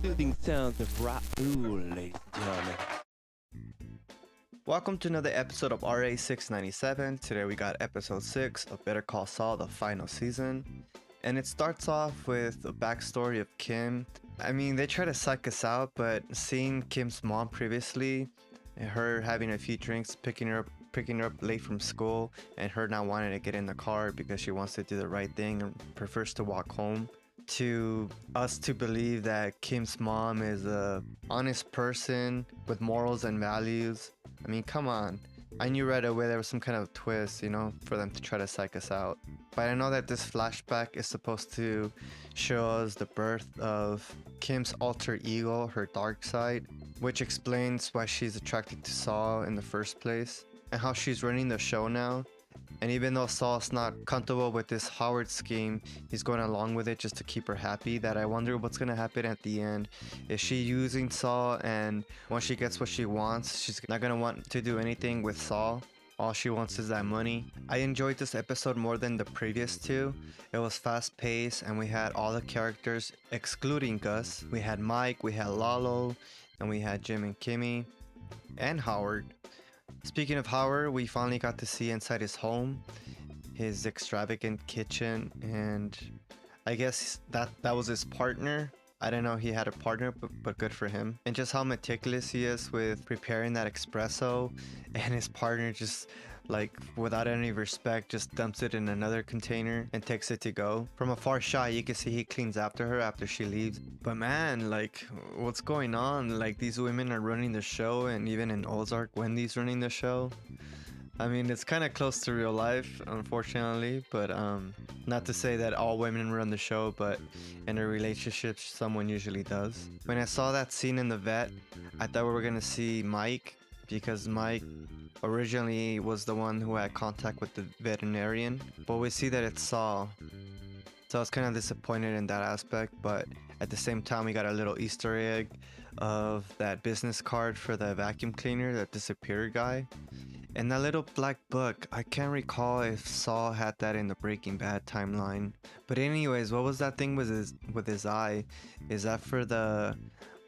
Soothing sounds of Raul, ladies and gentlemen. Welcome to another episode of RA 697. Today we got episode 6 of Better Call Saul, the final season. And it starts off with a backstory of Kim. I mean, they try to psych us out, but seeing Kim's mom previously, and her having a few drinks, picking her up late from school, and her not wanting to get in the car because she wants to do the right thing and prefers to walk home, to us to believe that Kim's mom is a honest person with morals and values. I mean, come on. I knew right away there was some kind of twist, for them to try to psych us out. But I know that this flashback is supposed to show us the birth of Kim's alter ego, her dark side, which explains why she's attracted to Saul in the first place, and how she's running the show now. And even though Saul's not comfortable with this Howard scheme, he's going along with it just to keep her happy. That I wonder what's going to happen at the end. Is she using Saul, and once she gets what she wants, she's not going to want to do anything with Saul? All she wants is that money. I enjoyed this episode more than the previous two. It was fast paced, and we had all the characters excluding Gus. We had Mike, we had Lalo, and we had Jim and Kimmy, and Howard. Speaking of Howard, we finally got to see inside his home, his extravagant kitchen, and I guess that was his partner. I didn't know he had a partner, but good for him. And just how meticulous he is with preparing that espresso, and his partner just, like, without any respect, just dumps it in another container and takes it to go. From a far shot, you can see he cleans after her after she leaves. But man, like, what's going on? Like, these women are running the show, and even in Ozark, Wendy's running the show. I mean, it's kind of close to real life, unfortunately, but not to say that all women run the show, but in a relationship, someone usually does. When I saw that scene in the vet, I thought we were going to see Mike, because Mike originally was the one who had contact with the veterinarian, but we see that it's Saul. So I was kind of disappointed in that aspect, but at the same time, we got a little Easter egg of that business card for the vacuum cleaner, that disappeared guy. And that little black book, I can't recall if Saul had that in the Breaking Bad timeline. But anyways, what was that thing with his eye? Is that for the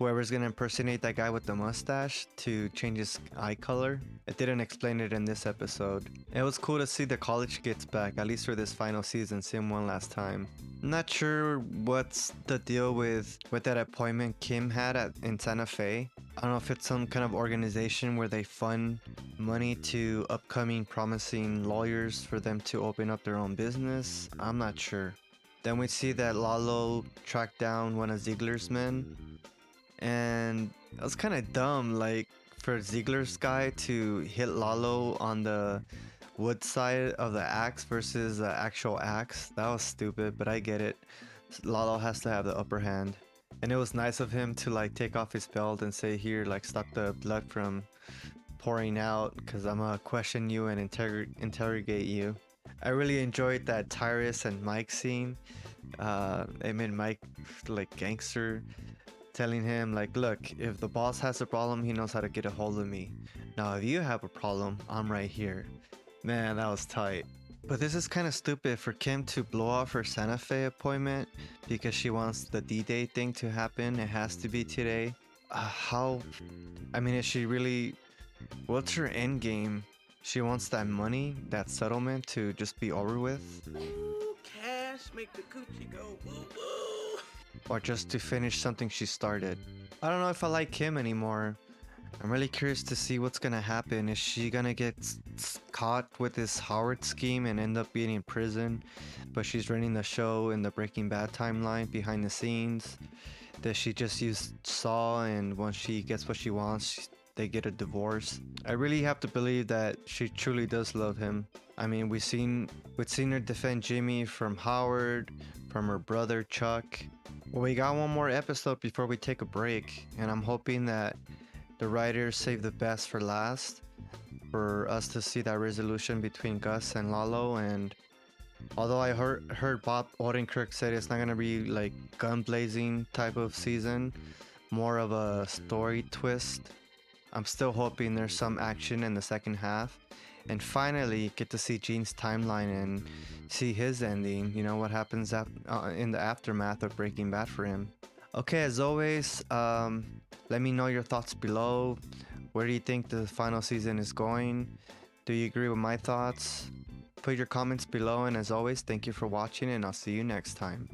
whoever's gonna impersonate that guy with the mustache to change his eye color? It didn't explain it in this episode. It was cool to see the college kids back, at least for this final season, see him one last time. I'm not sure what's the deal with that appointment Kim had in Santa Fe. I don't know if it's some kind of organization where they fund money to upcoming promising lawyers for them to open up their own business. I'm not sure. Then we see that Lalo tracked down one of Ziegler's men. And it was kind of dumb, like, for Ziegler's guy to hit Lalo on the wood side of the axe versus the actual axe. That was stupid, but I get it. Lalo has to have the upper hand. And it was nice of him to, like, take off his belt and say, here, like, stop the blood from pouring out, because I'm gonna question you and interrogate you. I really enjoyed that Tyrus and Mike scene. It made Mike, like, gangster, telling him, like, look, if the boss has a problem, he knows how to get a hold of me. Now, if you have a problem, I'm right here. Man, that was tight. But this is kind of stupid for Kim to blow off her Santa Fe appointment because she wants the D-Day thing to happen. It has to be today. I mean, is she really... What's her end game? She wants that money, that settlement to just be over with? Ooh, cash make the coochie go woo woo. Or just to finish something she started? I don't know if I like Kim anymore. I'm really curious to see what's gonna happen. Is she gonna get caught with this Howard scheme and end up being in prison, but she's running the show in the Breaking Bad timeline behind the scenes? Does she just use Saul, and once she gets what she wants, they get a divorce? I really have to believe that she truly does love him. I mean, we've seen her defend Jimmy from Howard, from her brother Chuck. Well, we got one more episode before we take a break, and I'm hoping that the writers save the best for last, for us to see that resolution between Gus and Lalo. And although I heard Bob Odenkirk said it's not gonna be like gun blazing type of season, more of a story twist, I'm still hoping there's some action in the second half, and finally get to see Gene's timeline and see his ending. You know, what happens in the aftermath of Breaking Bad for him. Okay, as always, let me know your thoughts below. Where do you think the final season is going? Do you agree with my thoughts? Put your comments below, and as always, thank you for watching, and I'll see you next time.